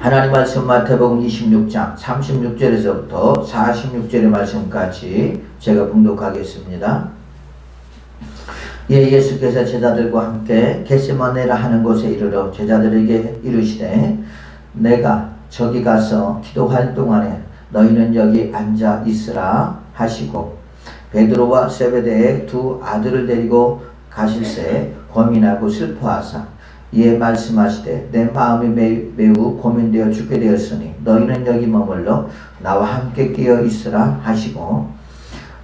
하나님 말씀 마태복음 26장 36절에서부터 46절의 말씀까지 제가 봉독하겠습니다. 예수께서 제자들과 함께 겟세마네라 하는 곳에 이르러 제자들에게 이르시되 내가 저기 가서 기도할 동안에 너희는 여기 앉아 있으라 하시고 베드로와 세베대의 두 아들을 데리고 가실새 고민하고 슬퍼하사 이에 말씀하시되 내 마음이 매우 고민되어 죽게 되었으니 너희는 여기 머물러 나와 함께 끼어 있으라 하시고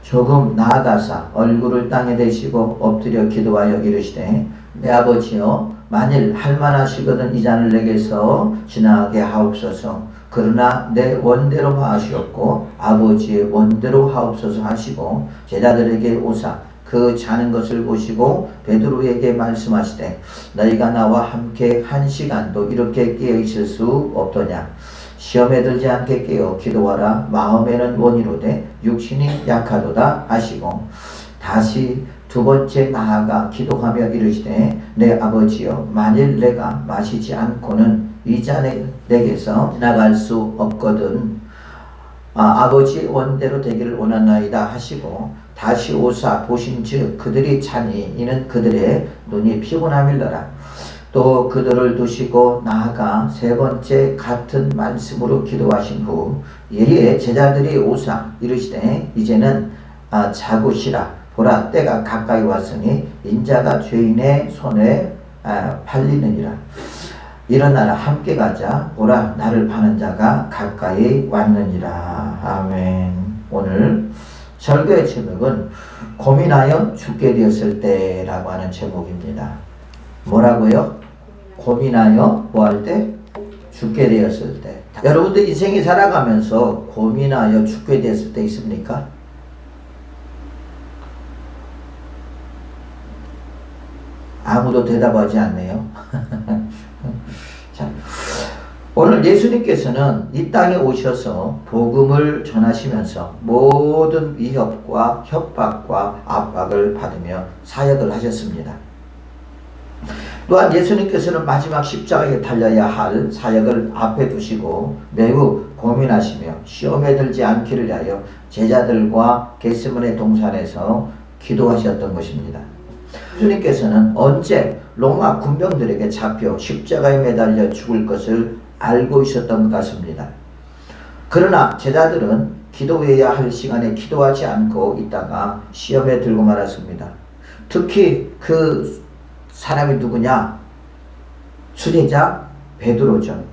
조금 나아가사 얼굴을 땅에 대시고 엎드려 기도하여 이르시되 내 아버지여 만일 할만하시거든 이 잔을 내게서 지나가게 하옵소서. 그러나 내 원대로 하시옵고 아버지의 원대로 하옵소서 하시고 제자들에게 오사 그 자는 것을 보시고 베드로에게 말씀하시되 너희가 나와 함께 한 시간도 이렇게 깨어 있을 수 없더냐. 시험에 들지 않게 깨어 기도하라. 마음에는 원이로되 육신이 약하도다 하시고 다시 두 번째 나아가 기도하며 이르시되 내 아버지여 만일 내가 마시지 않고는 이 잔에 내게서 나갈 수 없거든 아버지 원대로 되기를 원하나이다 하시고 다시 오사 보신즉 그들이 자니 이는 그들의 눈이 피곤함일러라. 또 그들을 두시고 나아가 세 번째 같은 말씀으로 기도하신 후 예리의 제자들이 오사 이르시되 이제는 자고 쉬라. 보라 때가 가까이 왔으니 인자가 죄인의 손에 팔리느니라. 일어나라 함께 가자. 보라 나를 파는 자가 가까이 왔느니라. 아멘. 오늘 설교의 제목은 고민하여 죽게 되었을 때라고 하는 제목입니다. 뭐라고요? 고민하여 뭐 할 때? 죽게 되었을 때. 여러분들 인생이 살아가면서 고민하여 죽게 되었을 때 있습니까? 아무도 대답하지 않네요. 자, 오늘 예수님께서는 이 땅에 오셔서 복음을 전하시면서 모든 위협과 협박과 압박을 받으며 사역을 하셨습니다. 또한 예수님께서는 마지막 십자가에 달려야 할 사역을 앞에 두시고 매우 고민하시며 시험에 들지 않기를 위하여 제자들과 겟세마네 동산에서 기도하셨던 것입니다. 예수님께서는 언제 로마 군병들에게 잡혀 십자가에 매달려 죽을 것을 알고 있었던 것 같습니다. 그러나 제자들은 기도해야 할 시간에 기도하지 않고 있다가 시험에 들고 말았습니다. 특히 그 사람이 누구냐? 수제자 베드로죠.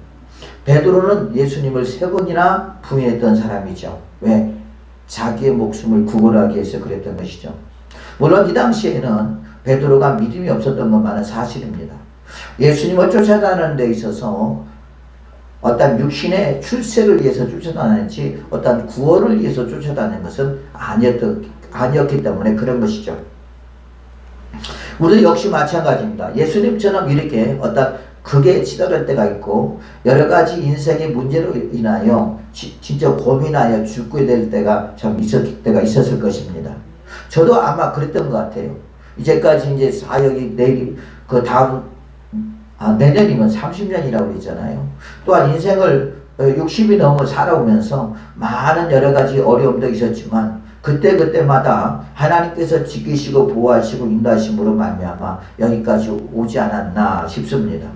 베드로는 예수님을 3번이나 부인했던 사람이죠. 왜? 자기의 목숨을 구걸하기 위해서 그랬던 것이죠. 물론 이 당시에는 베드로가 믿음이 없었던 것만은 사실입니다. 예수님을 쫓아다니는 데 있어서 어떤 육신의 출세를 위해서 쫓아다녔지 어떤 구원을 위해서 쫓아다니는 것은 아니었기 때문에 그런 것이죠. 우리 역시 마찬가지입니다. 예수님처럼 이렇게 어떤 극에 치달을 때가 있고 여러 가지 인생의 문제로 인하여 진짜 고민하여 죽게 될 때가 참 있었을 것입니다. 저도 아마 그랬던 것 같아요. 이제까지 이제 사역이 내년이면 30년이라고 했잖아요. 또한 인생을 60이 넘어 살아오면서 많은 여러 가지 어려움도 있었지만 그때마다 하나님께서 지키시고 보호하시고 인도하심으로 말미암아 여기까지 오지 않았나 싶습니다.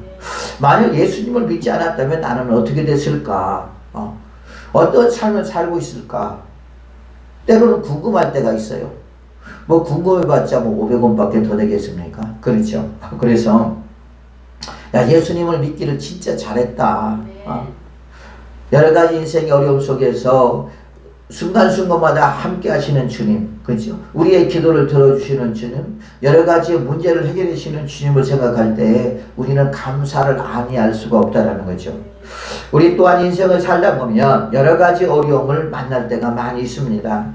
만약 예수님을 믿지 않았다면 나는 어떻게 됐을까? 어떤 삶을 살고 있을까? 때로는 궁금할 때가 있어요. 뭐 궁금해봤자 뭐 500원밖에 더 되겠습니까? 그렇죠. 그래서 야 예수님을 믿기를 진짜 잘했다. 여러 가지 인생의 어려움 속에서 순간순간마다 함께 하시는 주님, 그렇죠? 우리의 기도를 들어주시는 주님, 여러 가지 문제를 해결해 주시는 주님을 생각할 때 우리는 감사를 아니할 수가 없다라는 거죠. 우리 또한 인생을 살다 보면 여러 가지 어려움을 만날 때가 많이 있습니다.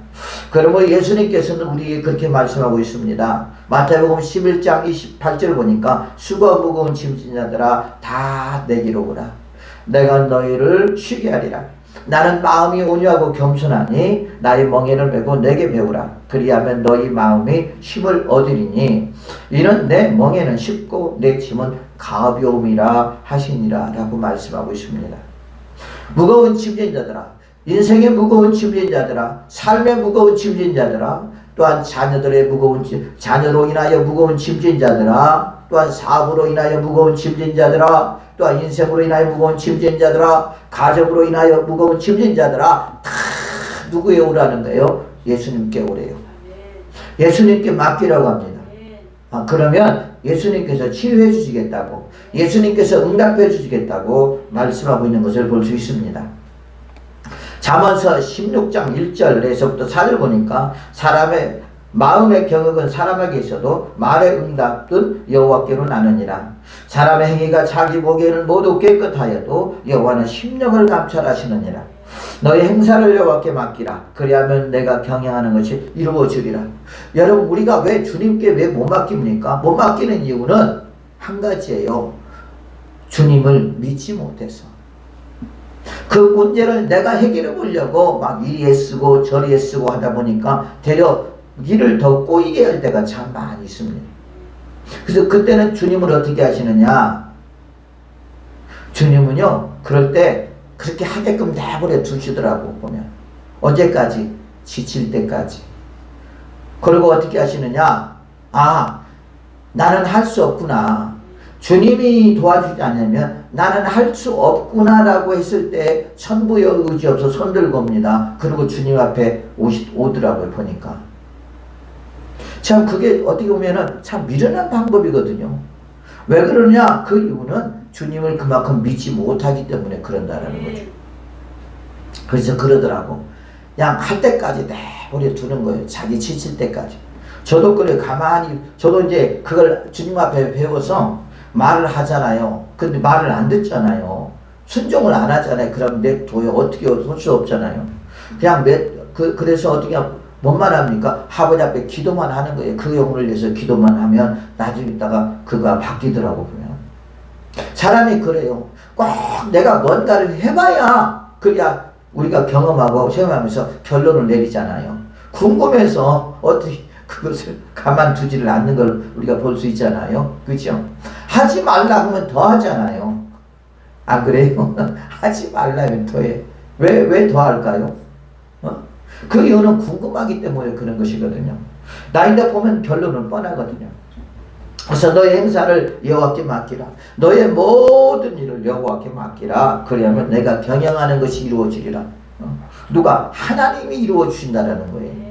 그러므로 예수님께서는 우리에게 그렇게 말씀하고 있습니다. 마태복음 11장 28절 보니까 수고 무거운 짐진 자들아 다 내게로 오라. 내가 너희를 쉬게 하리라. 나는 마음이 온유하고 겸손하니 나의 멍에를 메고 내게 배우라. 그리하면 너희 마음이 힘을 얻으리니 이는 내 멍에는 쉽고 내 짐은 가벼움이라 하시니라 라고 말씀하고 있습니다. 무거운 짐진 자들아, 인생의 무거운 짐진 자들아, 삶의 무거운 짐진 자들아, 또한 자녀들의 무거운 자녀로 인하여 무거운 짐진 자들아, 또한 사업으로 인하여 무거운 짐진 자들아, 또한 인생으로 인하여 무거운 짐진 자들아, 가정으로 인하여 무거운 짐진 자들아, 다 누구에 오라는 거예요? 예수님께 오래요. 예수님께 맡기라고 합니다. 그러면 예수님께서 치유해 주시겠다고, 예수님께서 응답해 주시겠다고 말씀하고 있는 것을 볼 수 있습니다. 잠언서 16장 1절에서부터 4절 보니까 사람의 마음의 경역은 사람에게 있어도 말의 응답은 여호와께로 나느니라. 사람의 행위가 자기 보기에는 모두 깨끗하여도 여호와는 심령을 감찰하시느니라. 너의 행사를 여호와께 맡기라. 그리하면 내가 경영하는 것이 이루어지리라. 여러분, 우리가 왜 주님께 왜 못 맡깁니까? 못 맡기는 이유는 한 가지예요. 주님을 믿지 못해서. 그 문제를 내가 해결해 보려고 막 이리 애쓰고 저리 애쓰고 하다 보니까 되려 일을 더 꼬이게 할 때가 참 많이 있습니다. 그래서 그때는 주님을 어떻게 하시느냐? 주님은요, 그럴 때 그렇게 하게끔 내버려 두시더라고, 보면. 언제까지? 지칠 때까지. 그리고 어떻게 하시느냐? 나는 할 수 없구나. 주님이 도와주지 않으면 나는 할 수 없구나 라고 했을 때 천부여 의지 없어 손 들고 옵니다. 그리고 주님 앞에 오더라고요, 보니까. 참 그게 어떻게 보면은 참 미련한 방법이거든요. 왜 그러냐? 그 이유는 주님을 그만큼 믿지 못하기 때문에 그런다라는 거죠. 그래서 그러더라고. 그냥 할 때까지 내버려 두는 거예요. 자기 지칠 때까지. 저도 그래, 가만히, 저도 이제 그걸 주님 앞에 배워서 말을 하잖아요. 근데 말을 안 듣잖아요. 순종을 안 하잖아요. 그럼 냅둬요. 어떻게 할 수 없잖아요. 그냥 그래서 어떻게 뭔 말 합니까? 아버지 앞에 기도만 하는 거예요. 그 영혼을 위해서 기도만 하면 나중에 있다가 그가 바뀌더라고, 보면. 사람이 그래요. 꼭 내가 뭔가를 해봐야 그래야 우리가 경험하고 체험하면서 결론을 내리잖아요. 궁금해서 어떻게 그것을 가만두지를 않는 걸 우리가 볼 수 있잖아요. 그렇죠? 하지 말라 하면 더 하잖아요. 안 그래요? 하지 말라면 더 해. 왜 더 할까요? 그 이유는 궁금하기 때문에 그런 것이거든요. 나이다 보면 결론은 뻔하거든요. 그래서 너의 행사를 여호와께 맡기라. 너의 모든 일을 여호와께 맡기라. 그러면 내가 경영하는 것이 이루어지리라. 누가? 하나님이 이루어 주신다라는 거예요.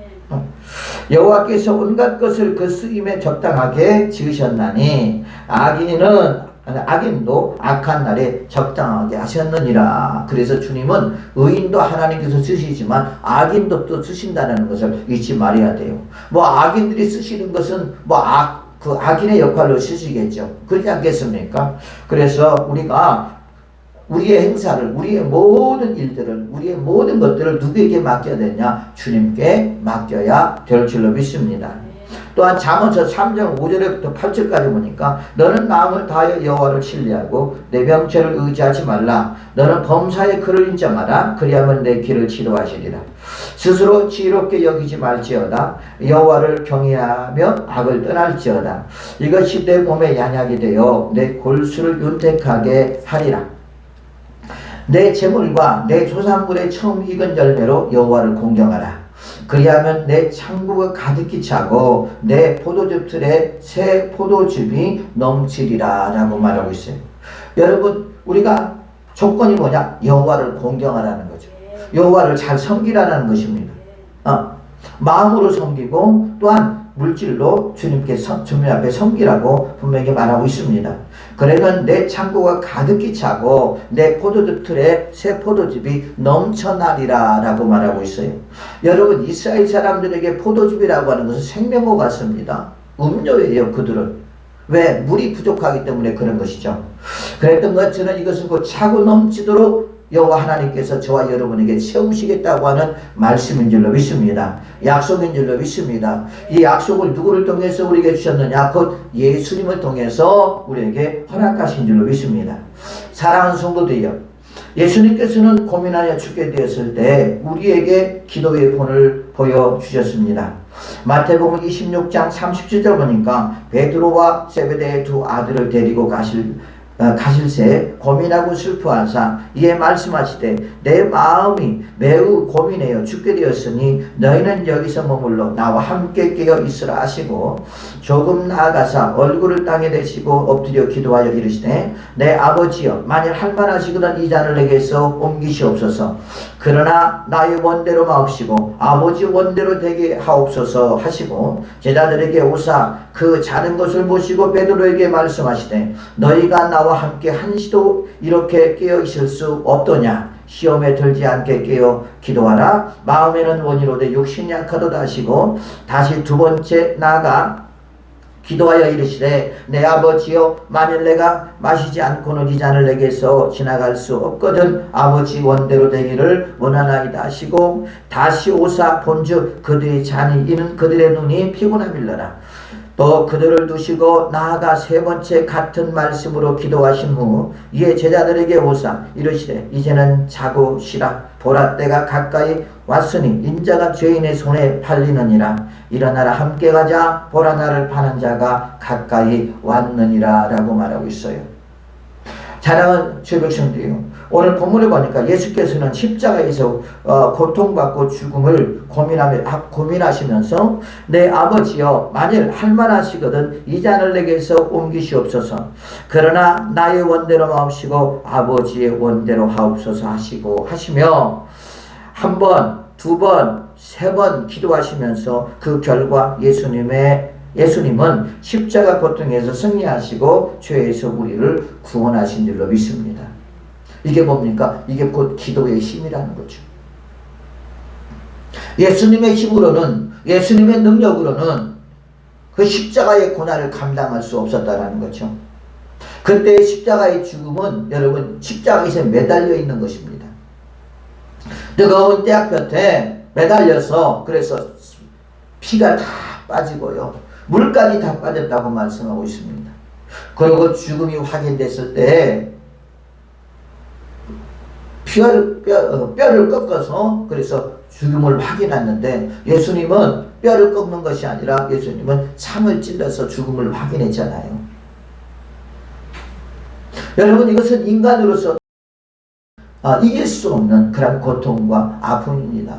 여호와께서 온갖 것을 그 쓰임에 적당하게 지으셨나니 악인도 악한 날에 적당하게 하셨느니라. 그래서 주님은 의인도 하나님께서 쓰시지만 악인도 또 쓰신다는 것을 잊지 말아야 돼요. 악인들이 쓰시는 것은 그 악인의 역할로 쓰시겠죠. 그렇지 않겠습니까? 그래서 우리가 우리의 행사를, 우리의 모든 일들을, 우리의 모든 것들을 누구에게 맡겨야 되냐? 주님께 맡겨야 될 줄로 믿습니다. 또한 잠언서 3장 5절부터 8절까지 보니까 너는 마음을 다하여 여호와를 신뢰하고 내 명철을 의지하지 말라. 너는 범사의 그를 인정하라. 그리하면 내 길을 지도하시리라. 스스로 지혜롭게 여기지 말지어다. 여호와를 경외하며 악을 떠날지어다. 이것이 내 몸에 양약이 되어 내 골수를 윤택하게 하리라. 내 재물과 내 조산물의 처음 익은 열매로 여호와를 공경하라. 그리하면 내 창고가 가득히 차고 내 포도즙 틀에 새 포도즙이 넘치리라 라고 말하고 있어요. 여러분, 우리가 조건이 뭐냐? 여호와를 공경하라는 거죠. 여호와를 잘 섬기라는 것입니다. 마음으로 섬기고 또한 물질로 주님 앞에 섬기라고 분명히 말하고 있습니다. 그러면 내 창고가 가득히 차고 내 포도즙 틀에 새 포도즙이 넘쳐나리라 라고 말하고 있어요. 여러분, 이스라엘 사람들에게 포도즙이라고 하는 것은 생명과 같습니다. 음료예요, 그들은. 왜? 물이 부족하기 때문에 그런 것이죠. 그랬던 것처럼 이것은 곧 차고 넘치도록 여호와 하나님께서 저와 여러분에게 채우시겠다고 하는 말씀인 줄로 믿습니다. 약속인 줄로 믿습니다. 이 약속을 누구를 통해서 우리에게 주셨느냐? 곧 예수님을 통해서 우리에게 허락하신 줄로 믿습니다. 사랑하는 성도들이여, 예수님께서는 고민하여 죽게 되었을 때 우리에게 기도의 본을 보여주셨습니다. 마태복음 26장 37절 보니까 베드로와 세베대의 두 아들을 데리고 가실새 고민하고 슬퍼하사 이에 말씀하시되 내 마음이 매우 고민하여 죽게 되었으니 너희는 여기서 머물러 나와 함께 깨어 있으라 하시고 조금 나아가사 얼굴을 땅에 대시고 엎드려 기도하여 이르시되 내 아버지여 만일 할만하시거든 이 잔을 내게서 옮기시옵소서. 그러나 나의 원대로 마옵시고 아버지 원대로 되게 하옵소서 하시고 제자들에게 오사 그 자는 것을 보시고 베드로에게 말씀하시되 너희가 나와 함께 한시도 이렇게 깨어 있을 수 없더냐. 시험에 들지 않게 깨어 기도하라. 마음에는 원이로되 육신이 약하도다 하시고 다시 두 번째 나아가 기도하여 이르시되 내 아버지여 만일 내가 마시지 않고는 이 잔을 내게서 지나갈 수 없거든 아버지 원대로 되기를 원하나이다 하시고 다시 오사 본즉 그들이 잔이 이는 그들의 눈이 피곤함일러라. 또 그들을 두시고 나아가 세 번째 같은 말씀으로 기도하신 후 이에 제자들에게 오사 이르시되 이제는 자고 쉬라. 보라 때가 가까이 왔으니 인자가 죄인의 손에 팔리느니라. 일어나라 함께 가자. 보라 나를 파는 자가 가까이 왔느니라 라고 말하고 있어요. 사랑하는 주의 백성들이요, 오늘 본문을 보니까 예수께서는 십자가에서 고통받고 죽음을 고민하시면서 내 아버지여 만일 할만하시거든 이 잔을 내게서 옮기시옵소서. 그러나 나의 원대로 마옵시고 아버지의 원대로 하옵소서 하시며 한 번, 두 번, 세 번 기도하시면서 그 결과 예수님은 십자가 고통에서 승리하시고 죄에서 우리를 구원하신 줄로 믿습니다. 이게 뭡니까? 이게 곧 기도의 힘이라는 거죠. 예수님의 힘으로는, 예수님의 능력으로는 그 십자가의 고난을 감당할 수 없었다라는 거죠. 그때 십자가의 죽음은 여러분 십자가에서 매달려 있는 것입니다. 뜨거운 떼약볕에 매달려서 그래서 피가 다 빠지고요. 물까지 다 빠졌다고 말씀하고 있습니다. 그리고 죽음이 확인됐을 때 뼈를 꺾어서 그래서 죽음을 확인했는데 예수님은 뼈를 꺾는 것이 아니라 예수님은 창을 찔러서 죽음을 확인했잖아요. 여러분 이것은 인간으로서 이길 수 없는 그런 고통과 아픔입니다.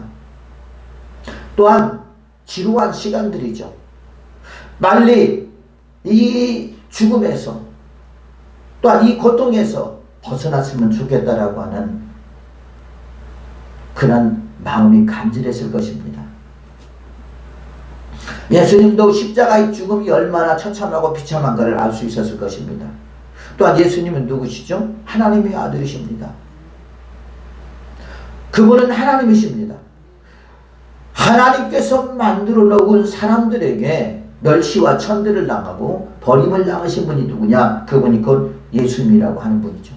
또한 지루한 시간들이죠. 빨리 이 죽음에서 또한 이 고통에서 벗어났으면 좋겠다라고 하는 그런 마음이 간절했을 것입니다. 예수님도 십자가의 죽음이 얼마나 처참하고 비참한가를 알 수 있었을 것입니다. 또한 예수님은 누구시죠? 하나님의 아들이십니다. 그분은 하나님이십니다. 하나님께서 만들어 놓은 사람들에게 멸시와 천대를 당하고 버림을 당하신 분이 누구냐? 그분이 곧 예수님이라고 하는 분이죠.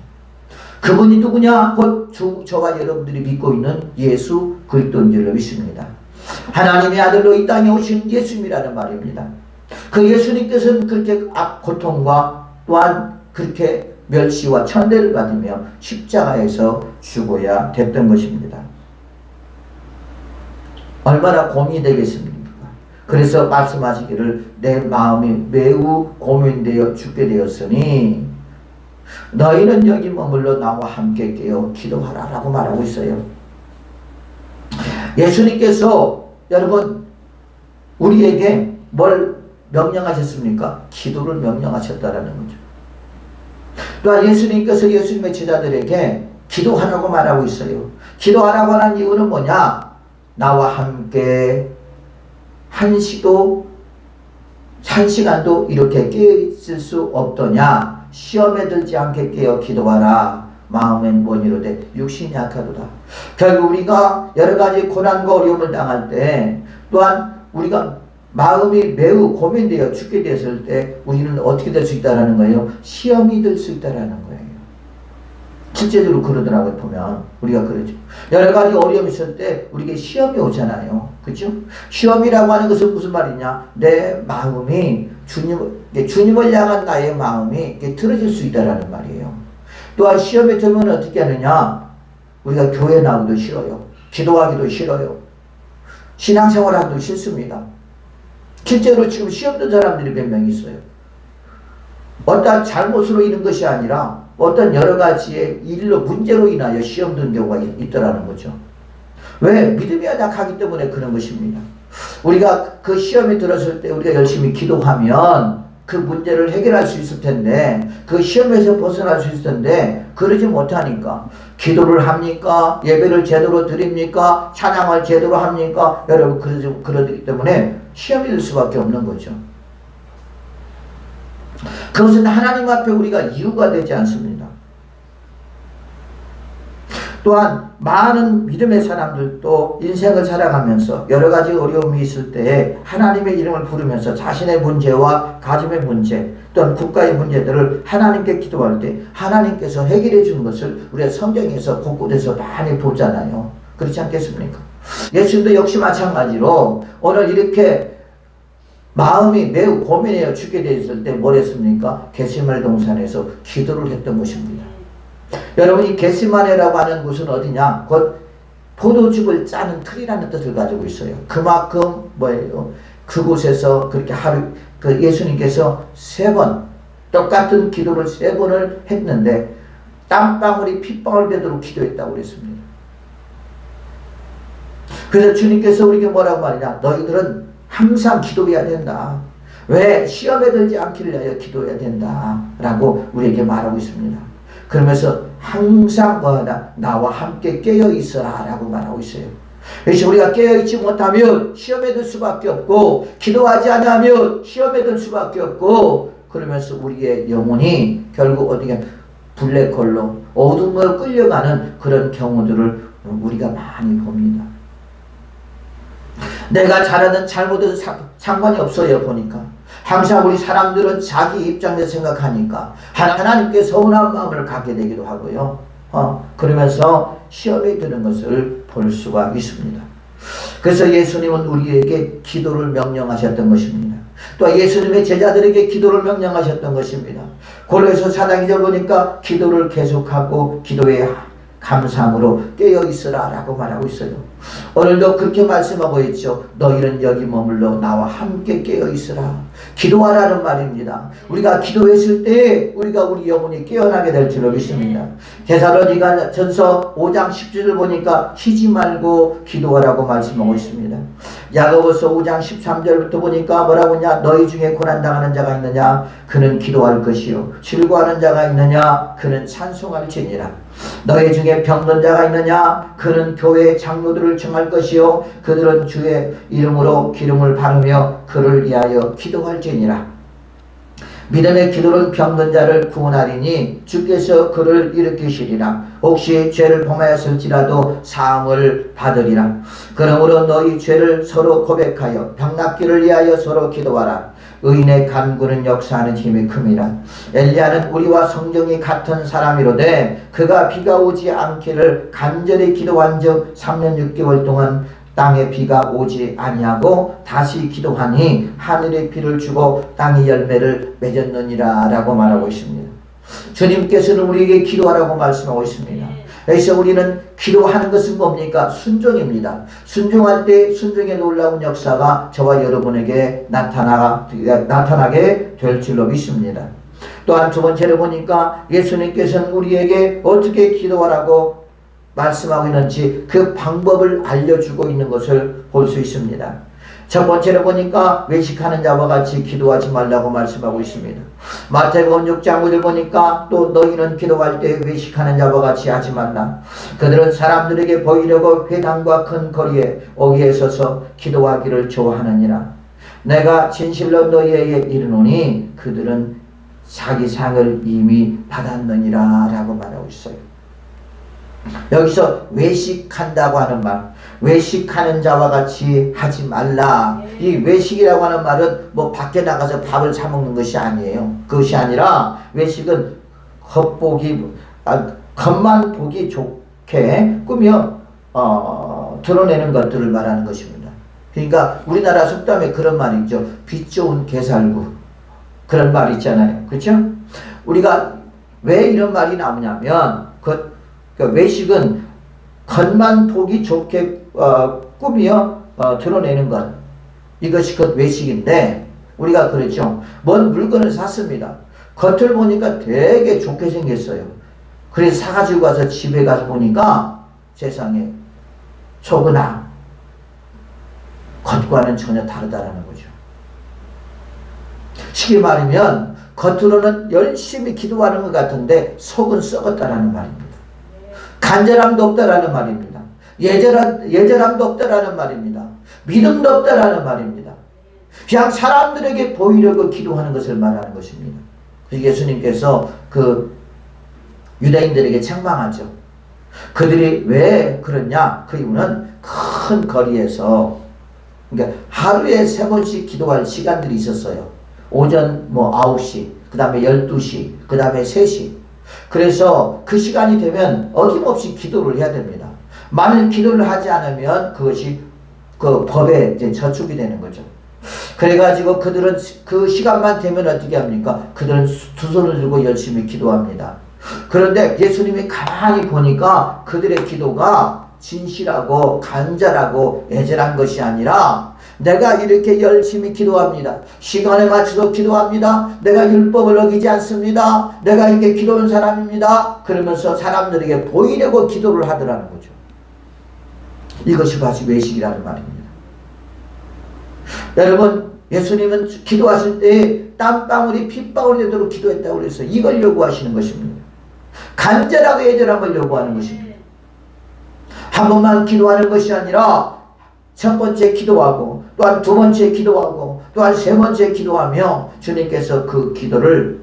그분이 누구냐? 곧 저와 여러분들이 믿고 있는 예수 그리스도인 줄로 믿습니다. 하나님의 아들로 이 땅에 오신 예수님이라는 말입니다. 그 예수님께서는 그렇게 고통과 또한 그렇게 멸시와 천대를 받으며 십자가에서 죽어야 됐던 것입니다. 얼마나 고민이 되겠습니까? 그래서 말씀하시기를 내 마음이 매우 고민되어 죽게 되었으니 너희는 여기 머물러 나와 함께 깨어 기도하라 라고 말하고 있어요. 예수님께서 여러분 우리에게 뭘 명령하셨습니까? 기도를 명령하셨다라는 거죠. 또한 예수님께서 예수님의 제자들에게 기도하라고 말하고 있어요. 기도하라고 하는 이유는 뭐냐? 나와 함께 한 시간도 이렇게 깨어있을 수 없더냐? 시험에 들지 않게 깨어 기도하라. 마음엔 원이로되 육신이 약하도다. 결국 우리가 여러 가지 고난과 어려움을 당할 때 또한 우리가 마음이 매우 고민되어 죽게 됐을 때 우리는 어떻게 될 수 있다라는 거예요? 시험이 될 수 있다라는 거예요. 실제적으로 그러더라고요. 보면 우리가 그러죠. 여러 가지 어려움이 있을 때 우리에게 시험이 오잖아요. 그렇죠? 시험이라고 하는 것은 무슨 말이냐? 내 마음이 주님을 향한 나의 마음이 틀어질 수 있다라는 말이에요. 또한 시험에 들면 어떻게 하느냐? 우리가 교회 나오기도 싫어요. 기도하기도 싫어요. 신앙생활하기도 싫습니다. 실제로 지금 시험 든 사람들이 몇 명 있어요. 어떤 잘못으로 인한 것이 아니라 어떤 여러 가지의 일로 문제로 인하여 시험 든 경우가 있더라는 거죠. 왜? 믿음이 약하기 때문에 그런 것입니다. 우리가 그 시험에 들었을 때 우리가 열심히 기도하면 그 문제를 해결할 수 있을 텐데, 그 시험에서 벗어날 수 있을 텐데 그러지 못하니까 기도를 합니까? 예배를 제대로 드립니까? 찬양을 제대로 합니까? 여러분 그러기 때문에 시험이 될 수밖에 없는 거죠. 그것은 하나님 앞에 우리가 이유가 되지 않습니다. 또한 많은 믿음의 사람들도 인생을 살아가면서 여러 가지 어려움이 있을 때에 하나님의 이름을 부르면서 자신의 문제와 가정의 문제 또는 국가의 문제들을 하나님께 기도할 때 하나님께서 해결해 주는 것을 우리가 성경에서 곳곳에서 많이 보잖아요. 그렇지 않겠습니까? 예수님도 역시 마찬가지로 오늘 이렇게 마음이 매우 고민해요 죽게 되었을 때 뭘 했습니까? 겟세마네 동산에서 기도를 했던 것입니다. 여러분, 이 겟세마네라고 하는 곳은 어디냐? 곧 포도즙을 짜는 틀이라는 뜻을 가지고 있어요. 그만큼 뭐예요? 그곳에서 그렇게 그 예수님께서 3번 똑같은 기도를 3번을 했는데 땀방울이 핏방울 되도록 기도했다고 그랬습니다. 그래서 주님께서 우리에게 뭐라고 말이냐? 너희들은 항상 기도해야 된다. 왜? 시험에 들지 않기를 위하여 기도해야 된다 라고 우리에게 말하고 있습니다. 그러면서 항상 뭐하다? 나와 함께 깨어있어라 라고 말하고 있어요. 그래서 우리가 깨어있지 못하면 시험에 들 수밖에 없고, 기도하지 않으면 시험에 들 수밖에 없고, 그러면서 우리의 영혼이 결국 어디가 블랙홀로 어둠으로 끌려가는 그런 경우들을 우리가 많이 봅니다. 내가 잘하든 잘못해도 상관이 없어요. 보니까 항상 우리 사람들은 자기 입장에서 생각하니까 하나님께 서운한 마음을 갖게 되기도 하고요. 그러면서 시험에 드는 것을 볼 수가 있습니다. 그래서 예수님은 우리에게 기도를 명령하셨던 것입니다. 또 예수님의 제자들에게 기도를 명령하셨던 것입니다. 골로새 4장에 보니까 기도를 계속하고 기도의 감상으로 깨어있으라 라고 말하고 있어요. 오늘도 그렇게 말씀하고 있죠. 너희는 여기 머물러 나와 함께 깨어있으라. 기도하라는 말입니다. 우리가 기도했을 때 우리가 우리 영혼이 깨어나게 될 줄로 믿습니다. 데살로니가전서 5장 10절을 보니까 쉬지 말고 기도하라고 말씀하고 있습니다. 야고보서 5장 13절부터 보니까 뭐라고 하냐? 너희 중에 고난당하는 자가 있느냐? 그는 기도할 것이요. 즐거워하는 자가 있느냐? 그는 찬송할지니라. 너희 중에 병든 자가 있느냐? 그는 교회의 장로들을 청할 것이요. 그들은 주의 이름으로 기름을 바르며 그를 위하여 기도할지니라. 믿음의 기도는 병든 자를 구원하리니 주께서 그를 일으키시리라. 혹시 죄를 범하였을지라도 사함을 받으리라. 그러므로 너희 죄를 서로 고백하여 병낫기를 위하여 서로 기도하라. 의인의 간구는 역사하는 힘이 큼이라. 엘리야는 우리와 성경이 같은 사람이로되 그가 비가 오지 않기를 간절히 기도한 즉 3년 6개월 동안 땅에 비가 오지 아니하고 다시 기도하니 하늘의 비를 주고 땅이 열매를 맺었느니라 라고 말하고 있습니다. 주님께서는 우리에게 기도하라고 말씀하고 있습니다. 그래서 우리는 기도하는 것은 뭡니까? 순종입니다. 순종할 때 순종의 놀라운 역사가 저와 여러분에게 나타나게 될 줄로 믿습니다. 또한 두 번째로 보니까 예수님께서는 우리에게 어떻게 기도하라고 말씀하고 있는지 그 방법을 알려주고 있는 것을 볼 수 있습니다. 첫 번째로 보니까 외식하는 자와 같이 기도하지 말라고 말씀하고 있습니다. 마태복음 6장 9절 보니까 또 너희는 기도할 때 외식하는 자와 같이 하지 말라. 그들은 사람들에게 보이려고 회당과 큰 거리에 오기에 서서 기도하기를 좋아하느니라. 내가 진실로 너희에게 이르노니 그들은 자기 상을 이미 받았느니라 라고 말하고 있어요. 여기서 외식한다고 하는 말, 외식하는 자와 같이 하지 말라. 이 외식이라고 하는 말은 뭐 밖에 나가서 밥을 사 먹는 것이 아니에요. 그것이 아니라 외식은 겉만 보기 좋게 꾸며 드러내는 것들을 말하는 것입니다. 그러니까 우리나라 속담에 그런 말이 있죠. 빛 좋은 게살구, 그런 말이 있잖아요. 그렇죠? 우리가 왜 이런 말이 나오냐면 그 외식은 겉만 보기 좋게 꾸며 드러내는 것, 이것이 그 외식인데 우리가 그렇죠. 뭔 물건을 샀습니다. 겉을 보니까 되게 좋게 생겼어요. 그래서 사가지고 가서 집에 가서 보니까 세상에 속은 겉과는 전혀 다르다라는 거죠. 쉽게 말하면 겉으로는 열심히 기도하는 것 같은데 속은 썩었다라는 말입니다. 간절함도 없다라는 말입니다. 예절함도 없다라는 말입니다. 믿음도 없다라는 말입니다. 그냥 사람들에게 보이려고 기도하는 것을 말하는 것입니다. 그래서 예수님께서 그 유대인들에게 책망하죠. 그들이 왜 그러냐? 그 이유는 큰 거리에서, 그러니까 하루에 3번씩 기도할 시간들이 있었어요. 오전 9시, 그 다음에 12시, 그 다음에 3시. 그래서 그 시간이 되면 어김없이 기도를 해야 됩니다. 만일 기도를 하지 않으면 그것이 그 법에 이제 저축이 되는 거죠. 그래가지고 그들은 그 시간만 되면 어떻게 합니까? 그들은 두 손을 들고 열심히 기도합니다. 그런데 예수님이 가만히 보니까 그들의 기도가 진실하고 간절하고 애절한 것이 아니라, 내가 이렇게 열심히 기도합니다. 시간에 맞춰서 기도합니다. 내가 율법을 어기지 않습니다. 내가 이렇게 기도하는 사람입니다. 그러면서 사람들에게 보이려고 기도를 하더라는 거죠. 이것이 바로 외식이라는 말입니다. 여러분, 예수님은 기도하실 때 땀방울이 핏방울이 되도록 기도했다고 그래서 이걸 요구하시는 것입니다. 간절하고 애절한 걸 요구하는 것입니다. 한 번만 기도하는 것이 아니라 첫 번째 기도하고, 또한 두 번째 기도하고, 또한 세 번째 기도하며 주님께서 그 기도를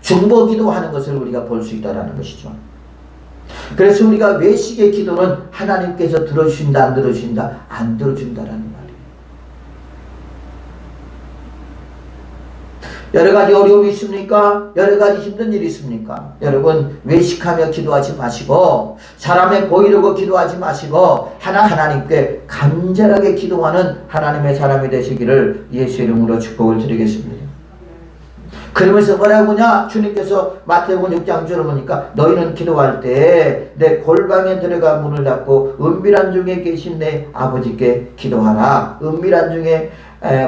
중보 기도하는 것을 우리가 볼 수 있다는 것이죠. 그래서 우리가 외식의 기도는 하나님께서 들어주신다, 안 들어주신다? 안 들어준다라는 말이에요. 여러 가지 어려움이 있습니까? 여러 가지 힘든 일이 있습니까? 여러분, 외식하며 기도하지 마시고, 사람에 보이려고 기도하지 마시고, 하나님께 간절하게 기도하는 하나님의 사람이 되시기를 예수의 이름으로 축복을 드리겠습니다. 그러면서 뭐라고 하냐? 주님께서 마태복음 6장 줄을 보니까 너희는 기도할 때 내 골방에 들어가 문을 닫고 은밀한 중에 계신 내 아버지께 기도하라. 은밀한 중에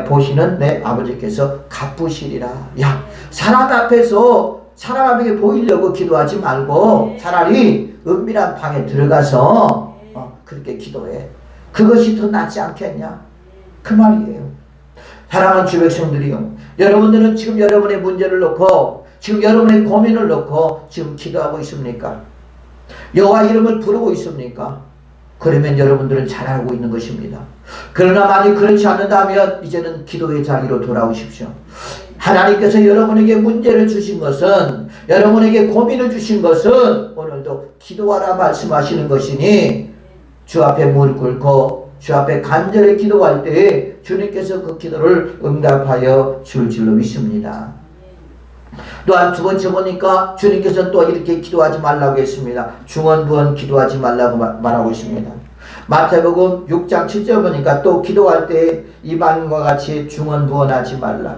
보시는 내 아버지께서 갚으시리라. 야, 사람 앞에게 보이려고 기도하지 말고 차라리 은밀한 방에 들어가서 그렇게 기도해. 그것이 더 낫지 않겠냐? 그 말이에요. 사랑하는 주 백성들이요, 여러분들은 지금 여러분의 문제를 놓고, 지금 여러분의 고민을 놓고 지금 기도하고 있습니까? 여호와 이름을 부르고 있습니까? 그러면 여러분들은 잘 알고 있는 것입니다. 그러나 만약 그렇지 않는다면 이제는 기도의 자리로 돌아오십시오. 하나님께서 여러분에게 문제를 주신 것은, 여러분에게 고민을 주신 것은 오늘도 기도하라 말씀하시는 것이니, 주 앞에 무릎 꿇고 주 앞에 간절히 기도할 때에 주님께서 그 기도를 응답하여 줄 줄로 믿습니다. 또한 두 번째 보니까 주님께서 또 이렇게 기도하지 말라고 했습니다. 중언부언 기도하지 말라고 말하고 있습니다. 마태복음 6장 7절 보니까 또 기도할 때 이방인과 같이 중언부언하지 말라.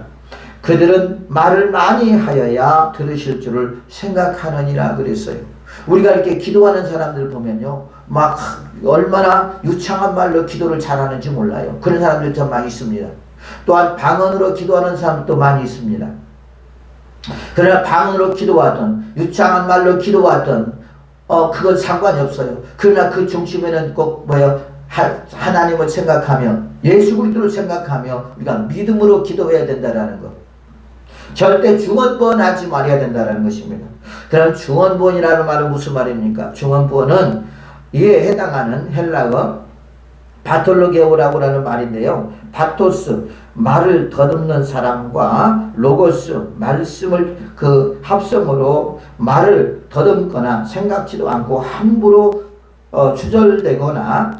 그들은 말을 많이 하여야 들으실 줄을 생각하느니라 그랬어요. 우리가 이렇게 기도하는 사람들 보면요, 막 얼마나 유창한 말로 기도를 잘하는지 몰라요. 그런 사람들이 참 많이 있습니다. 또한 방언으로 기도하는 사람도 많이 있습니다. 그러나 방언으로 기도하든 유창한 말로 기도하든 그건 상관이 없어요. 그러나 그 중심에는 꼭 하나님을 생각하며 예수 그리스도를 생각하며 우리가 믿음으로 기도해야 된다라는 것. 절대 중언부언하지 말아야 된다는 것입니다. 그럼 중언부언이라는 말은 무슨 말입니까? 중언부언은 이에 해당하는 헬라어 바톨로게오라고 하는 말인데요. 바토스, 말을 더듬는 사람과 로고스, 말씀을 그 합성으로 말을 더듬거나 생각지도 않고 함부로 주절되거나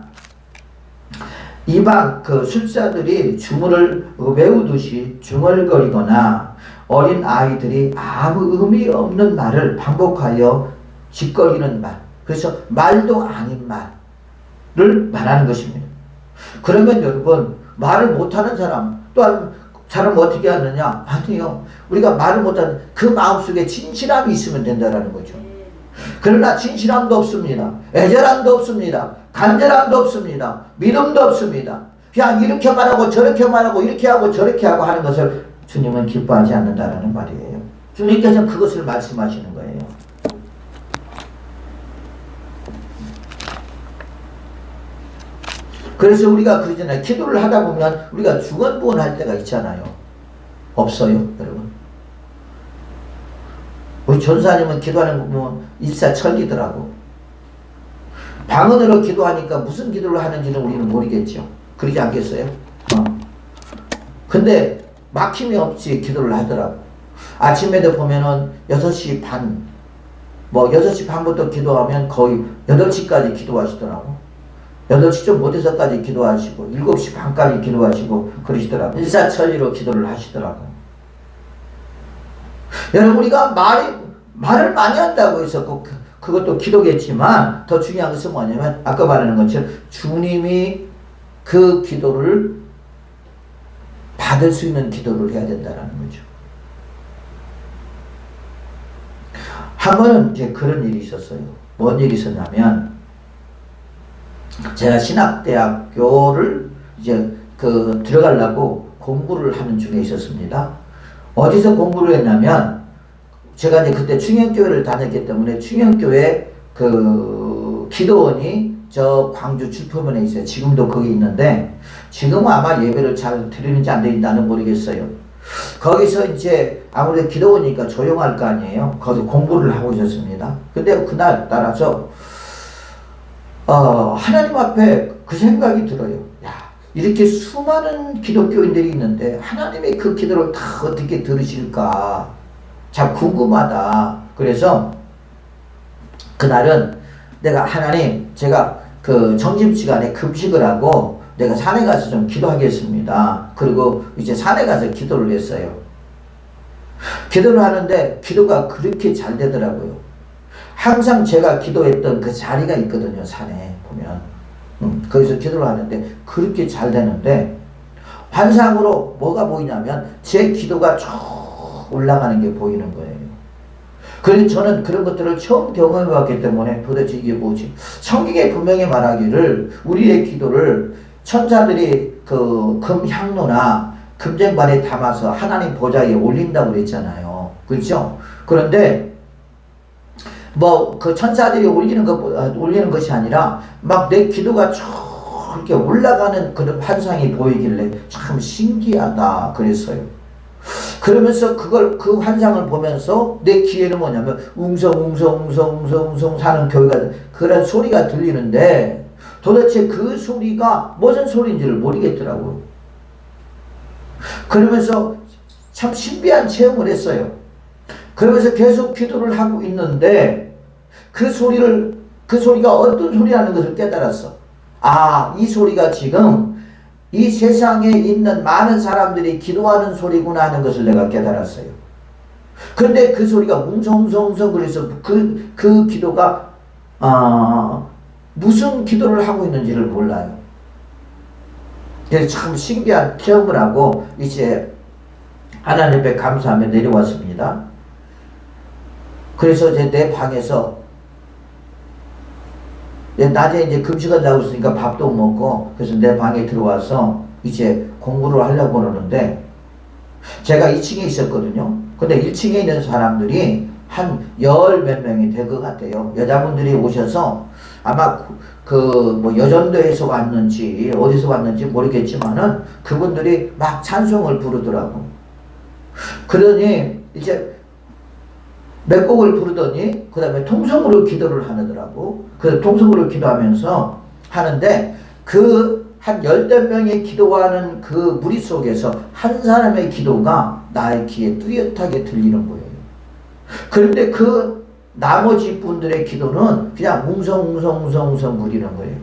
이방 그 술사들이 주문을 외우듯이 중얼거리거나 어린 아이들이 아무 의미 없는 말을 반복하여 짓거리는 말, 그래서 말도 아닌 말을 말하는 것입니다. 그러면 여러분, 말을 못하는 사람, 또한 사람은 어떻게 하느냐? 아니요. 우리가 말을 못하는 그 마음속에 진실함이 있으면 된다는 거죠. 그러나 진실함도 없습니다. 애절함도 없습니다. 간절함도 없습니다. 믿음도 없습니다. 그냥 이렇게 말하고 저렇게 말하고 이렇게 하고 저렇게 하고 하는 것을 주님은 기뻐하지 않는다는 말이에요. 주님께서는 그것을 말씀하시는 거예요. 그래서 우리가 그러잖아요. 기도를 하다 보면 우리가 중언부언할 때가 있잖아요. 없어요, 여러분? 우리 전사님은 기도하는 거 보면 일사천리더라고. 방언으로 기도하니까 무슨 기도를 하는지는 우리는 모르겠죠. 그러지 않겠어요? 근데 막힘이 없이 기도를 하더라고. 아침에도 보면은 6시 반, 6시 반부터 기도하면 거의 8시까지 기도하시더라고. 8시 좀 못해서까지 기도하시고, 7시 반까지 기도하시고, 그러시더라고. 일사천리로 기도를 하시더라고. 여러분, 우리가 말을 많이 한다고 해서 그것도 기도겠지만, 더 중요한 것은 뭐냐면, 아까 말하는 것처럼 주님이 그 기도를 받을 수 있는 기도를 해야 된다는 거죠. 한 번은 이제 그런 일이 있었어요. 뭔 일이 있었냐면, 제가 신학대학교를 이제 들어가려고 공부를 하는 중에 있었습니다. 어디서 공부를 했냐면, 제가 이제 그때 충현교회를 다녔기 때문에 충현교회 기도원이 저 광주 출포면에 있어요. 지금도 거기 있는데, 지금은 아마 예배를 잘 드리는지 안 드린다는 모르겠어요. 거기서 이제 아무래도 기도원이니까 조용할 거 아니에요. 거기서 공부를 하고 있었습니다. 근데 그날 따라서 하나님 앞에 그 생각이 들어요. 야, 이렇게 수많은 기독교인들이 있는데 하나님의 그 기도를 다 어떻게 들으실까? 참 궁금하다. 그래서 그날은 내가 하나님, 제가 점심시간에 금식을 하고 내가 산에 가서 좀 기도하겠습니다. 그리고 이제 산에 가서 기도를 했어요. 기도를 하는데 기도가 그렇게 잘 되더라고요. 항상 제가 기도했던 그 자리가 있거든요. 산에 보면. 거기서 기도를 하는데 그렇게 잘 되는데, 환상으로 뭐가 보이냐면 제 기도가 쭉 올라가는 게 보이는 거예요. 그래서 저는 그런 것들을 처음 경험해 봤기 때문에 도대체 이게 뭐지? 성경에 분명히 말하기를 우리의 기도를 천사들이 금향로나 금쟁반에 담아서 하나님 보좌에 올린다고 그랬잖아요. 그렇죠? 그런데 그 천사들이 올리는 것이 아니라 막 내 기도가 쭉 이렇게 올라가는 그런 환상이 보이길래 참 신기하다 그랬어요. 그러면서 그 환상을 보면서 내 귀에는 뭐냐면 웅성웅성웅성웅성웅성 사는 교회가 그런 소리가 들리는데, 도대체 그 소리가 무슨 소리인지를 모르겠더라고요. 그러면서 참 신비한 체험을 했어요. 그러면서 계속 기도를 하고 있는데 그 소리가 어떤 소리라는 것을 깨달았어. 아, 이 소리가 지금 이 세상에 있는 많은 사람들이 기도하는 소리구나 하는 것을 내가 깨달았어요. 그런데 그 소리가 웅성웅성웅성 그래서 그 기도가 무슨 기도를 하고 있는지를 몰라요. 그래서 참 신기한 체험을 하고 이제 하나님 앞에 감사하며 내려왔습니다. 그래서 이제 내 방에서 낮에 이제 금식한다고 했으니까 밥도 먹고, 그래서 내 방에 들어와서 이제 공부를 하려고 그러는데, 제가 2층에 있었거든요. 근데 1층에 있는 사람들이 한 10몇 명이 될 것 같아요. 여자분들이 오셔서 아마 여전도에서 왔는지 어디서 왔는지 모르겠지만은 그분들이 막 찬송을 부르더라고. 그러니 이제 몇 곡을 부르더니 그 다음에 통성으로 기도를 하더라고. 그 통성으로 기도하면서 하는데 한 10명이 기도하는 그 무리 속에서 한 사람의 기도가 나의 귀에 뚜렷하게 들리는 거예요. 그런데 그 나머지 분들의 기도는 그냥 웅성웅성웅성웅성 부리는 거예요.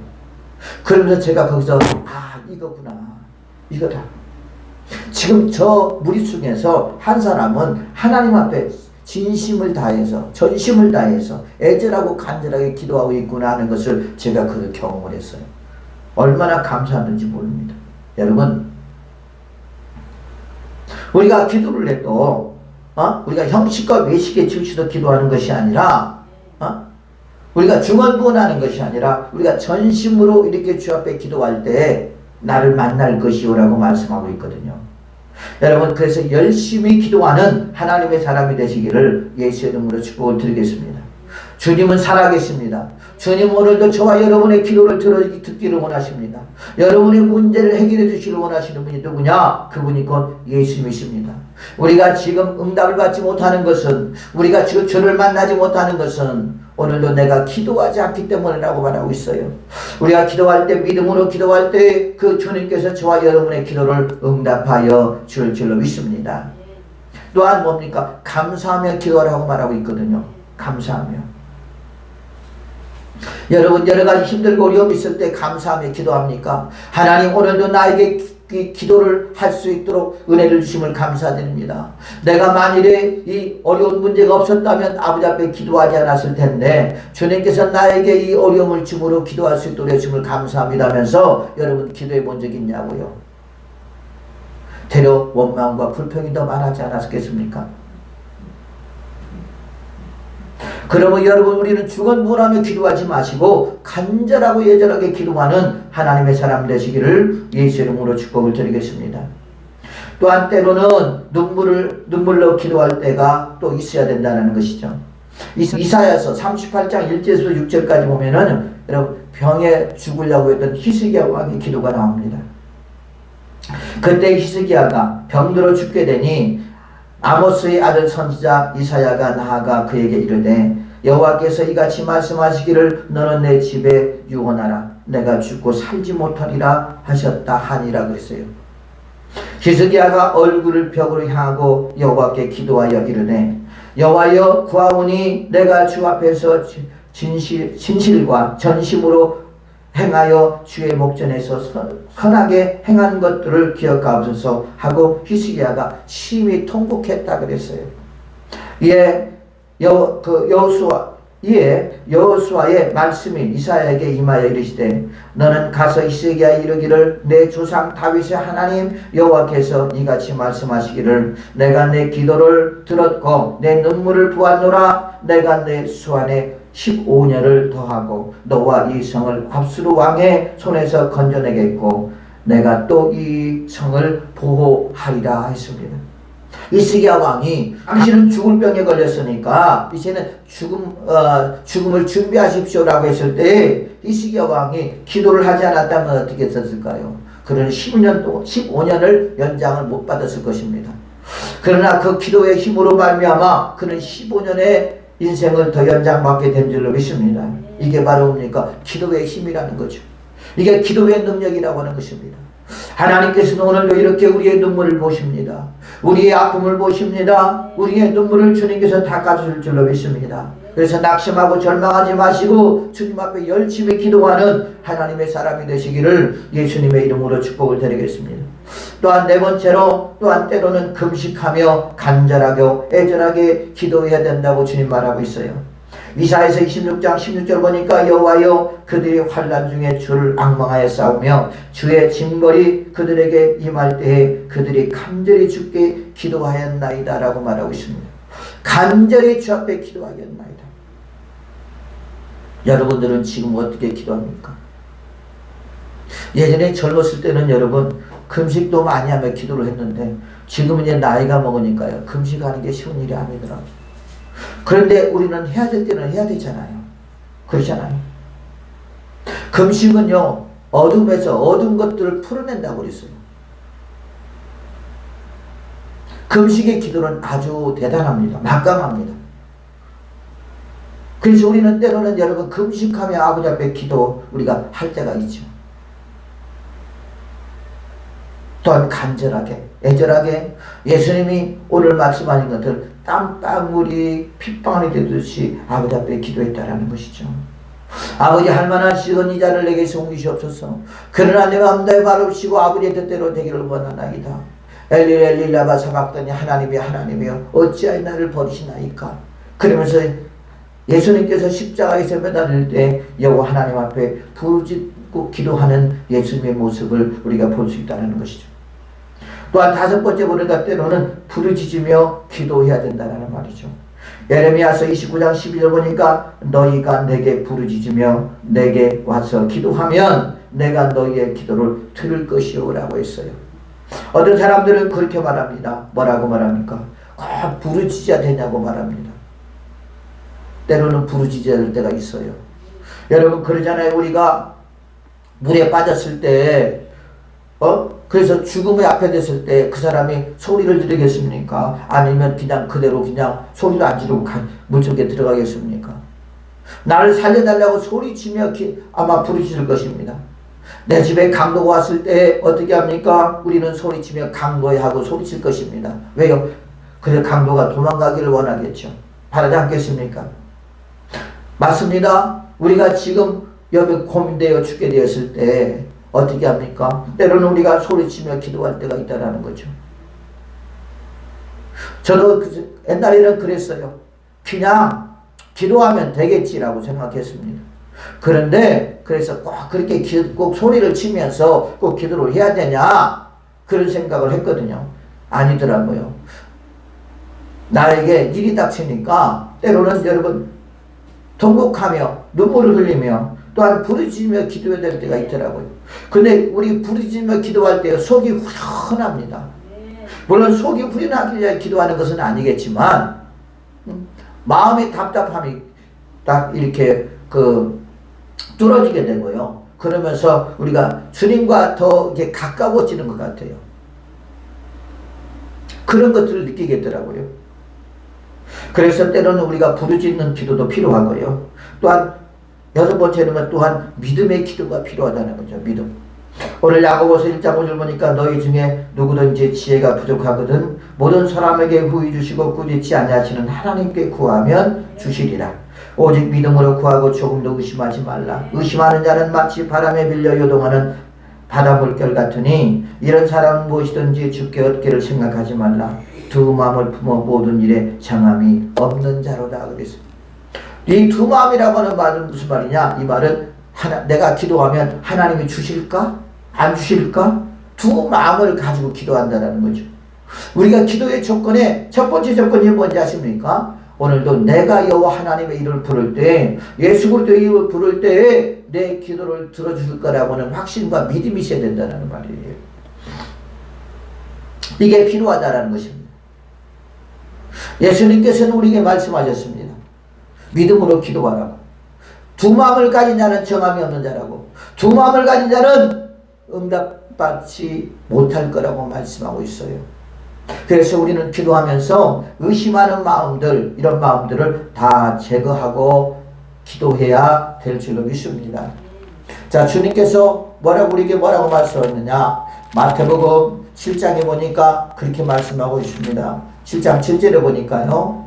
그러면서 제가 거기서 이거구나. 이거다. 지금 저 무리 중에서 한 사람은 하나님 앞에 진심을 다해서 전심을 다해서 애절하고 간절하게 기도하고 있구나 하는 것을 제가 그 경험을 했어요. 얼마나 감사한지 모릅니다. 여러분, 우리가 기도를 해도 우리가 형식과 외식에 치우쳐서 기도하는 것이 아니라 우리가 중언부언하는 것이 아니라 우리가 전심으로 이렇게 주 앞에 기도할 때 나를 만날 것이오라고 말씀하고 있거든요. 여러분, 그래서 열심히 기도하는 하나님의 사람이 되시기를 예수의 이름으로 축복을 드리겠습니다. 주님은 살아계십니다. 주님 오늘도 저와 여러분의 기도를 듣기를 원하십니다. 여러분의 문제를 해결해 주시기를 원하시는 분이 누구냐? 그분이 곧 예수님이십니다. 우리가 지금 응답을 받지 못하는 것은, 우리가 주를 만나지 못하는 것은 오늘도 내가 기도하지 않기 때문이라고 말하고 있어요. 우리가 기도할 때, 믿음으로 기도할 때 그 주님께서 저와 여러분의 기도를 응답하여 줄 줄로 믿습니다. 또한 뭡니까? 감사하며 기도하라고 말하고 있거든요. 감사하며. 여러분, 여러 가지 힘들고 어려움이 있을 때 감사하며 기도합니까? 하나님, 오늘도 나에게 기도를 할 수 있도록 은혜를 주심을 감사드립니다. 내가 만일에 이 어려운 문제가 없었다면 아버지 앞에 기도하지 않았을 텐데 주님께서 나에게 이 어려움을 주므로 기도할 수 있도록 해주심을 감사합니다 하면서 여러분 기도해 본 적이 있냐고요? 되려 원망과 불평이 더 많아지 않았겠습니까? 그러면 여러분, 우리는 중언부언하며 기도하지 마시고 간절하고 예절하게 기도하는 하나님의 사람 되시기를 예수의 이름으로 축복을 드리겠습니다. 또한 때로는 눈물로 기도할 때가 또 있어야 된다는 것이죠. 이사야서 38장 1절에서 6절까지 보면은 여러분, 병에 죽으려고 했던 히스기야 왕의 기도가 나옵니다. 그때 히스기야가 병들어 죽게 되니 아모스의 아들 선지자 이사야가 나아가 그에게 이르되 여호와께서 이같이 말씀하시기를 너는 내 집에 유언하라. 내가 죽고 살지 못하리라 하셨다 하니라 그랬어요. 히스기야가 얼굴을 벽으로 향하고 여호와께 기도하여 이르되 여호와여 구하오니 내가 주 앞에서 진실과 전심으로 행하여 주의 목전에서 선하게 행한 것들을 기억하옵소서 하고 히스기야가 심히 통곡했다 그랬어요. 이에 여호수아의 말씀이 이사야에게 임하여 이르시되 너는 가서 히스기야에 이르기를 내 조상 다윗의 하나님 여호와께서 이같이 말씀하시기를 내가 내 기도를 들었고 내 눈물을 보았노라. 내가 내 수안에 15년을 더하고 너와 이 성을 압수르 왕의 손에서 건져내겠고 내가 또 이 성을 보호하리라 했습니다. 히스기야 왕이 당신은 죽을 병에 걸렸으니까 이제는 죽음을 준비하십시오라고 했을 때 히스기야 왕이 기도를 하지 않았다면 어떻게 했을까요? 그는 15년을 연장을 못 받았을 것입니다. 그러나 그 기도의 힘으로 말미암아 그는 15년의 인생을 더 연장받게 된 줄로 믿습니다. 이게 바로 뭡니까? 기도의 힘이라는 거죠. 이게 기도의 능력이라고 하는 것입니다. 하나님께서는 오늘도 이렇게 우리의 눈물을 보십니다. 우리의 아픔을 보십니다. 우리의 눈물을 주님께서 닦아줄 줄로 믿습니다. 그래서 낙심하고 절망하지 마시고 주님 앞에 열심히 기도하는 하나님의 사람이 되시기를 예수님의 이름으로 축복을 드리겠습니다. 또한 네 번째로, 또한 때로는 금식하며 간절하고 애절하게 기도해야 된다고 주님 말하고 있어요. 이사야서 26장 16절 보니까 여호와여 그들이 환난 중에 주를 앙망하여 싸우며 주의 징벌이 그들에게 임할 때에 그들이 간절히 주께 기도하였나이다 라고 말하고 있습니다. 간절히 주 앞에 기도하였나이다. 여러분들은 지금 어떻게 기도합니까? 예전에 젊었을 때는 여러분 금식도 많이 하며 기도를 했는데 지금은 이제 나이가 먹으니까요 금식하는 게 쉬운 일이 아니더라고요. 그런데 우리는 해야 될 때는 해야 되잖아요. 그렇잖아요. 금식은요 어둠에서 어두운 것들을 풀어낸다고 그랬어요. 금식의 기도는 아주 대단합니다. 막강합니다. 그래서 우리는 때로는 여러분 금식하며 아버지 앞에 기도 우리가 할 때가 있죠. 또한 간절하게 애절하게 예수님이 오늘 말씀하신 것들 땀방울이 핏방울이 되듯이 아버지 앞에 기도했다라는 것이죠. 아버지 할 만한 시건 이 자를 내게서 옮기시옵소서. 그러나 내 마음 나의 말 없이고 아버지의 뜻대로 되기를 원하나이다. 엘리 라바 사박더니 하나님이여 어찌하여 나를 버리시나이까. 그러면서 예수님께서 십자가에서 매달릴 때 여호와 하나님 앞에 부르짖고 기도하는 예수님의 모습을 우리가 볼 수 있다는 것이죠. 또한 다섯 번째 보니까 때로는 부르짖으며 기도해야 된다는 말이죠. 예레미야서 29장 12절 보니까 너희가 내게 부르짖으며 내게 와서 기도하면 내가 너희의 기도를 들을 것이오 라고 했어요. 어떤 사람들은 그렇게 말합니다. 뭐라고 말합니까? 꼭 부르짖어야 되냐고 말합니다. 때로는 부르짖어야 될 때가 있어요. 여러분 그러잖아요. 우리가 물에 빠졌을 때 그래서 죽음의 앞에 됐을 때 그 사람이 소리를 지르겠습니까? 아니면 그냥 그대로 그냥 소리도 안 지르고 물속에 들어가겠습니까? 나를 살려달라고 소리치며 아마 부르짖을 것입니다. 내 집에 강도가 왔을 때 어떻게 합니까? 우리는 소리치며 강도하고 소리칠 것입니다. 왜요? 그래서 강도가 도망가기를 원하겠죠. 바라지 않겠습니까? 맞습니다. 우리가 지금 여기 고민되어 죽게 되었을 때 어떻게 합니까? 때로는 우리가 소리치며 기도할 때가 있다는 거죠. 저도 옛날에는 그랬어요. 그냥 기도하면 되겠지라고 생각했습니다. 그런데 그래서 꼭 그렇게 꼭 소리를 치면서 꼭 기도를 해야 되냐 그런 생각을 했거든요. 아니더라고요. 나에게 일이 닥치니까 때로는 여러분 통곡하며 눈물을 흘리며 또한 부르짖으며 기도해야 될 때가 있더라고요. 근데 우리 부르짖으며 기도할 때 속이 후련합니다. 물론 속이 후련하길래 기도하는 것은 아니겠지만 마음의 답답함이 딱 이렇게 뚫어지게 되고요. 그러면서 우리가 주님과 더 이렇게 가까워지는 것 같아요. 그런 것들을 느끼겠더라고요. 그래서 때로는 우리가 부르짖는 기도도 필요하고요. 또한 여섯 번째는 또한 믿음의 기도가 필요하다는 거죠. 믿음. 오늘 야고보서 1장 5절 보니까 너희 중에 누구든지 지혜가 부족하거든 모든 사람에게 후히 주시고 꾸짖지 아니하시는 하나님께 구하면 주시리라. 오직 믿음으로 구하고 조금도 의심하지 말라. 의심하는 자는 마치 바람에 빌려 요동하는 바다 물결 같으니 이런 사람은 무엇이든지 주께 얻기를 생각하지 말라. 두 마음을 품어 모든 일에 장함이 없는 자로다. 그랬어요. 이 두 마음이라고 하는 말은 무슨 말이냐? 이 말은 내가 기도하면 하나님이 주실까? 안 주실까? 두 마음을 가지고 기도한다는 거죠. 우리가 기도의 조건에 첫 번째 조건이 뭔지 아십니까? 오늘도 내가 여호와 하나님의 이름을 부를 때 예수 그리스도의 이름을 부를 때에 내 기도를 들어줄 거라고 하는 확신과 믿음이 있어야 된다는 말이에요. 이게 필요하다는 것입니다. 예수님께서는 우리에게 말씀하셨습니다. 믿음으로 기도하라고. 두 마음을 가진 자는 정함이 없는 자라고. 두 마음을 가진 자는 응답받지 못할 거라고 말씀하고 있어요. 그래서 우리는 기도하면서 의심하는 마음들, 이런 마음들을 다 제거하고 기도해야 될 줄로 믿습니다. 자, 주님께서 우리에게 뭐라고 말씀하셨느냐? 마태복음 7장에 보니까 그렇게 말씀하고 있습니다. 7장 7절에 보니까요.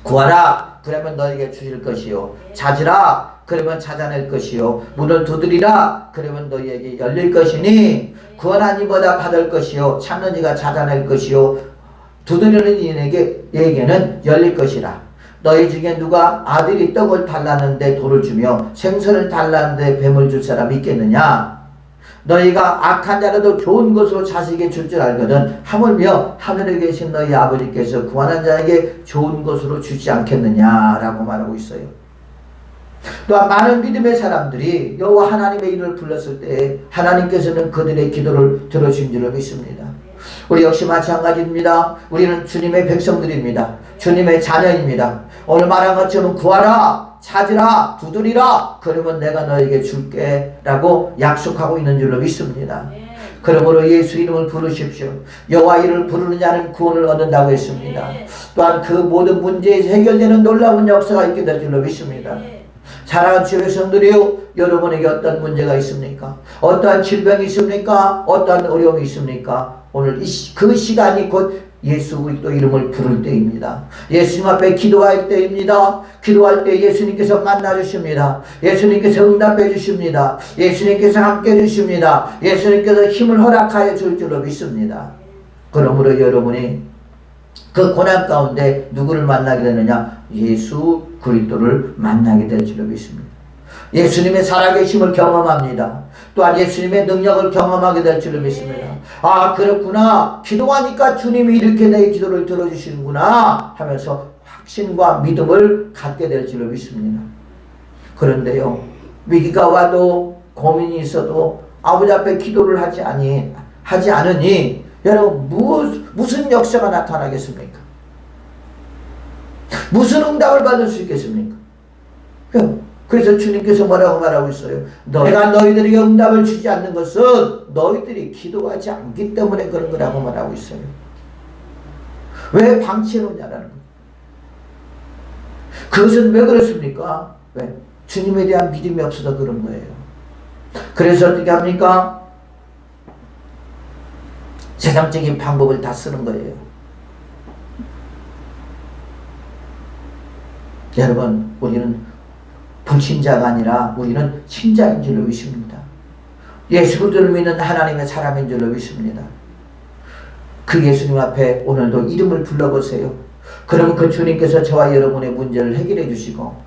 구하라 그러면 너에게 주실 것이요. 찾으라 그러면 찾아낼 것이요. 문을 두드리라 그러면 너희에게 열릴 것이니 구하는 이보다 받을 것이요. 찾는 이가 찾아낼 것이요. 두드리는 이에게는 열릴 것이라. 너희 중에 누가 아들이 떡을 달라는데 돌을 주며 생선을 달라는데 뱀을 줄 사람이 있겠느냐? 너희가 악한 자라도 좋은 것으로 자식에게 줄 줄 알거든 하물며 하늘에 계신 너희 아버지께서 구하는 자에게 좋은 것으로 주지 않겠느냐라고 말하고 있어요. 또한 많은 믿음의 사람들이 여호와 하나님의 이름을 불렀을 때 하나님께서는 그들의 기도를 들어주신 줄로 믿습니다. 우리 역시 마찬가지입니다. 우리는 주님의 백성들입니다. 주님의 자녀입니다. 오늘 말한 것처럼 구하라, 찾으라, 두드리라 그러면 내가 너에게 줄게 라고 약속하고 있는 줄로 믿습니다. 그러므로 예수 이름을 부르십시오. 여호와 이름을 부르는 자는 구원을 얻는다고 했습니다. 또한 그 모든 문제에서 해결되는 놀라운 역사가 있게 될 줄로 믿습니다. 사랑하는 주의 백성들이요, 여러분에게 어떤 문제가 있습니까? 어떠한 질병이 있습니까? 어떠한 어려움이 있습니까? 오늘 그 시간이 곧 예수 그리스도 이름을 부를 때입니다. 예수님 앞에 기도할 때입니다. 기도할 때 예수님께서 만나주십니다. 예수님께서 응답해 주십니다. 예수님께서 함께 해주십니다. 예수님께서 힘을 허락하여 줄 줄로 믿습니다. 그러므로 여러분이 그 고난 가운데 누구를 만나게 되느냐? 예수 그리스도를 만나게 될 줄로 믿습니다. 예수님의 살아계심을 경험합니다. 또한 예수님의 능력을 경험하게 될 줄로 믿습니다. 아, 그렇구나. 기도하니까 주님이 이렇게 내 기도를 들어주시는구나 하면서 확신과 믿음을 갖게 될 줄로 믿습니다. 그런데요, 위기가 와도 고민이 있어도 아버지 앞에 기도를 하지 하지 않으니 여러분 무슨 역사가 나타나겠습니까? 무슨 응답을 받을 수 있겠습니까? 그래서 주님께서 뭐라고 말하고 있어요? 내가 너희들에게 응답을 주지 않는 것은 너희들이 기도하지 않기 때문에 그런 거라고 말하고 있어요. 왜 방치해놓냐라는 거예요. 그것은 왜 그렇습니까? 왜? 주님에 대한 믿음이 없어서 그런 거예요. 그래서 어떻게 합니까? 세상적인 방법을 다 쓰는 거예요. 여러분, 우리는 불신자가 아니라 우리는 신자인 줄로 믿습니다. 예수 그리스도를 믿는 하나님의 사람인 줄로 믿습니다. 그 예수님 앞에 오늘도 이름을 불러보세요. 그러면 그 주님께서 저와 여러분의 문제를 해결해 주시고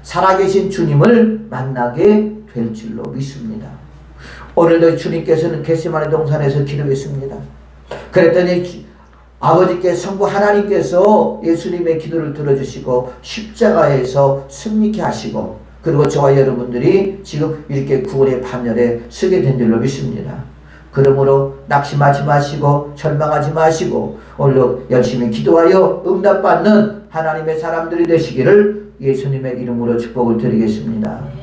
살아계신 주님을 만나게 될 줄로 믿습니다. 오늘도 주님께서는 겟세마네 동산에서 기도했습니다. 그랬더니 아버지께 성부 하나님께서 예수님의 기도를 들어주시고 십자가에서 승리케 하시고 그리고 저와 여러분들이 지금 이렇게 구원의 판결에 서게 된 줄로 믿습니다. 그러므로 낙심하지 마시고 절망하지 마시고 오늘도 열심히 기도하여 응답받는 하나님의 사람들이 되시기를 예수님의 이름으로 축복을 드리겠습니다.